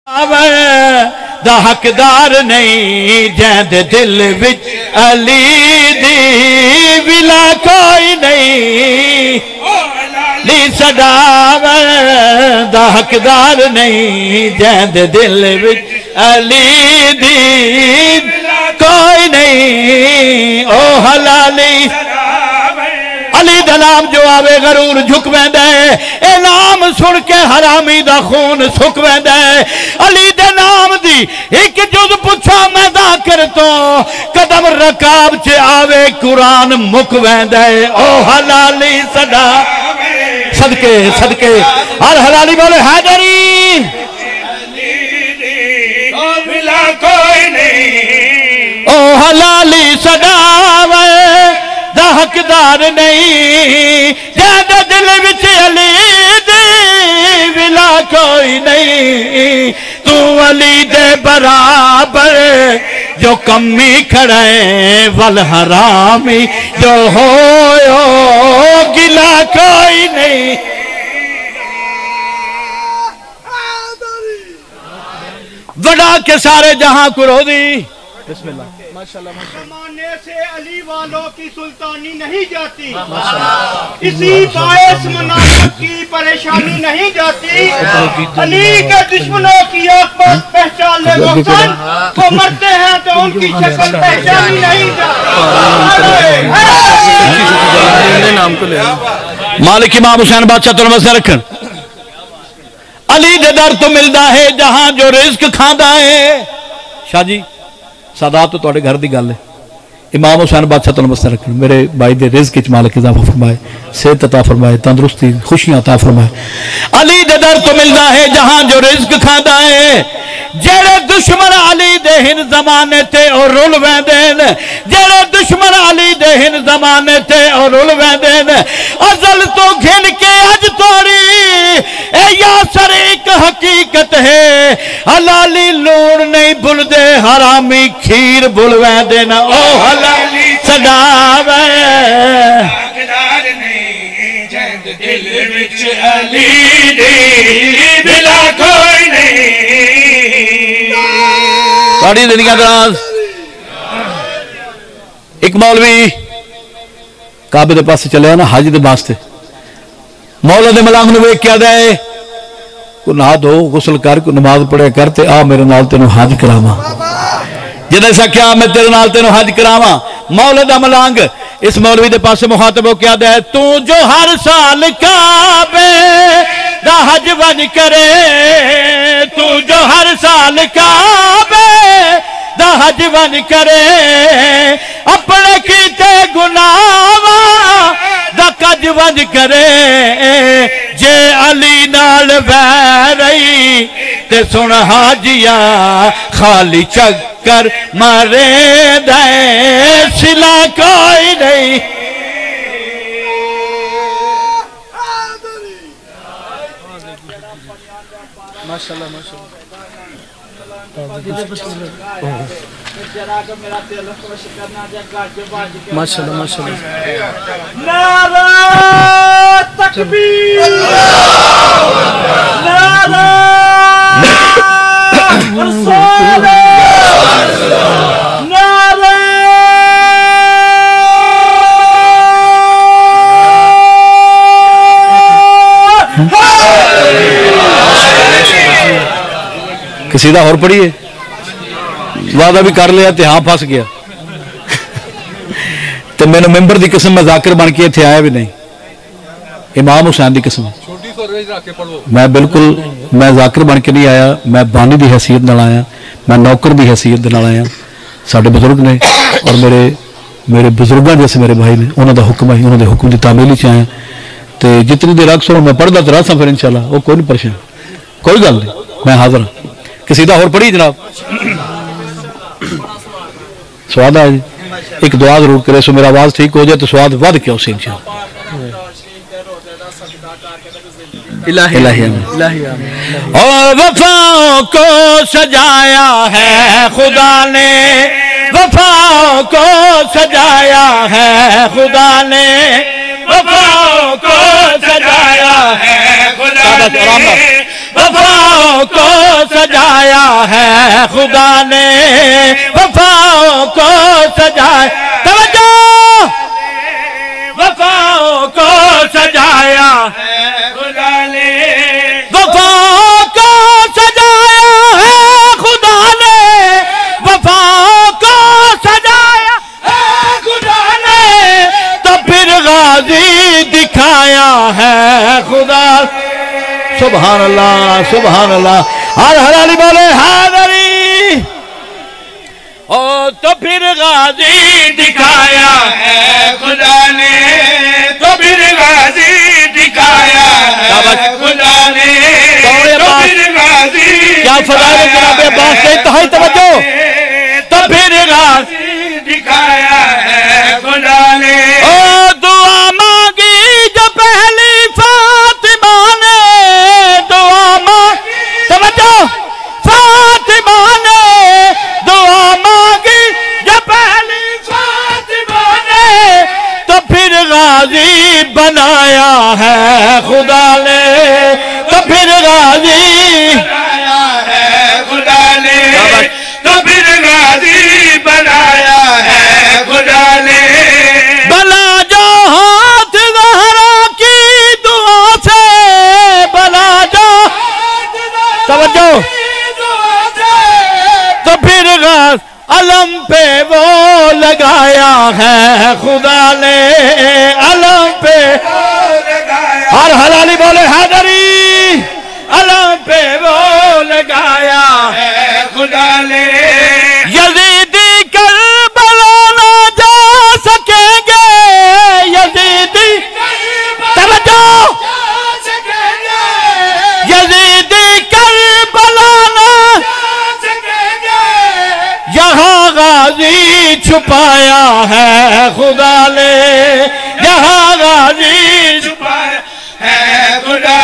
دا حقدار نہیں جیند دل وچ علی دی ولا کوئی نہیں لی صداوے دا حقدار نہیں جیند دل وچ علی دی کوئی نہیں او حلالی علی دا نام جو آوے غرور جھک ویندے اے نام سن کے حرامی دا خون سک ویندے علی دے نام دی ایک جز پچھا میں ذاکر تو قدم رکاب چے آوے قرآن مک ویندے او حلالی صدا صدقے صدقے اور حلالی بولے حیدری او بلا کوئی نہیں او حلالی صدا دا حقدار نہیں جیند دل وچ علی دی ولا کوئی نہیں تو علی دے برابر جو کمی کھڑے والحرامی جو ہوئے گلا کوئی نہیں وڈا کے سارے جہاں کو رو دی بسم اللہ زمانے سے علی والوں کی سلطانی نہیں جاتی اسی باعث منافق کی پریشانی نہیں جاتی علی کے دشمنوں کی آفت پہچان لے محسن وہ مرتے ہیں تو ان کی شکل پہچانی نہیں جاتی مالک امام حسین بادشاہ تو نمستے رکھن علی دے در تو ملدا ہے جہاں جو رزق کھاندا ہے شاہ جی سادات تو توڑے گھر دی گل ہے امام حسین بادشاہ تو نمستے رکھن میرے بھائی دے رزق اچ مالک اضافہ فرمائے صحت عطا فرمائے تندرستی خوشیاں عطا فرمائے علی دے در تو ملدا ہے جہاں جو رزق کھاندا ہے جڑے دشمن علی دے ہن زمانے تے اور رول ویندین جڑے دشمن علی دے ہن زمانے تے اور رول ویندین ازل تو گھن کے اج توڑی اے یاسر ایک حقیقت ہے حلالی لون نہیں بھول دے حرامی کھیر بھول ویندین او حلالی صداوے حقدار نہیں جیند دل وچ علی دی بلا کوئی نہیں ساڑھی دنیا دراز ایک مولوی کعبے دے پاس چلے نا حج دے واسطے مولا دے ملانگ نو ویکھ کیا دے کو نہا دو غسل کر کو نماز پڑھے کر تے آ میرے نال تینوں حج کراواں جدے سا کیا میں تیرے نال تینوں حج کراواں مولا دا ملانگ اس مولوی دے پاس مخاطب ہو کیا دے تو جو ہر سال کعبے دا حج ون کرے تو جو ہر سال کعبے دا حج ون کرے اپنے کیتے گناہاں دا کج ون کرے جے علی نال ویرئی تے سن حاجیا خالی چکر مارے دے سلا کوئی نہیں ماشاءاللہ ماشاءاللہ ماشاءاللہ نعرہ تکبیر نعرہ رسول نعرہ قصیدہ اور پڑھیے وعدہ بھی کر لیا تے ہاں پھنس گیا تے میں نے ممبر دی قسم میں ذاکر بن کے تھے آیا بھی نہیں امام حسین دی قسم میں بالکل میں ذاکر بن کے نہیں آیا میں بانی دی حیثیت نال آیا میں نوکر دی حیثیت نال آیا ساڈے بزرگ نے اور میرے بزرگاں جیسے میرے بھائی نے انہوں دا حکم ہے انہوں دے حکم دی تعمیل چ آیا تے جتنی دیر اکثر میں پڑھدا تے رہا پھر انشاءاللہ وہ کوئی نہیں پریشان کوئی گل نہیں میں حاضر ہوں قصیدہ اور پڑھی جناب سواد آئے ایک دعا ضرور کرے سو میرا آواز ٹھیک ہو جائے تو سواد ود کیا اسے انشاءاللہ الہی اور وفاؤں کو سجایا ہے خدا نے وفاؤں کو سجایا ہے خدا نے وفاؤں کو سجایا ہے خدا نے وفاؤں کو سجایا ہے خدا نے وفاؤں کو سجایا توجہ وفاؤں کو سجایا ہے خدا نے وفاؤں کو سجایا ہے خدا نے وفاؤں کو سجایا ہے خدا نے تو پھر غازی دکھایا ہے خدا سبحان اللہ سبحان اللہ ہر حلالی بولے حیدری تو پھر غازی دکھایا ہے خدا نے تو پھر غازی دکھایا ہے خدا نے تو پھر غازی کیا فضائل جناب عباس سے انتہائی توجہ تو پھر غازی دکھایا ہے خدا نے دعا مانگی جو پہلی فاطمہ نے دعا مانگی توجہ فاطمہ نے دعا مانگی جو پہلی فاطمہ نے تو پھر غازی بنایا ہے خدا نے تو پھر غازی بنایا ہے خدا نے تو پھر غازی بنایا ہے خدا نے بلا جو ہاتھ زہرا کی دعا سے بلا جو توجہ تو پھر غاز علم پہ وہ لگایا ہے خدا نے علم پہ ہر حلالی بولے حیدری علم پہ وہ لگایا ہے خدا نے یزیدی کربلا نہ جا سکیں گے یزیدی توجہ یزیدی کربلا نہ یہاں غازی چھپایا ہے خدا نے یہاں غازی چھپایا ہے خدا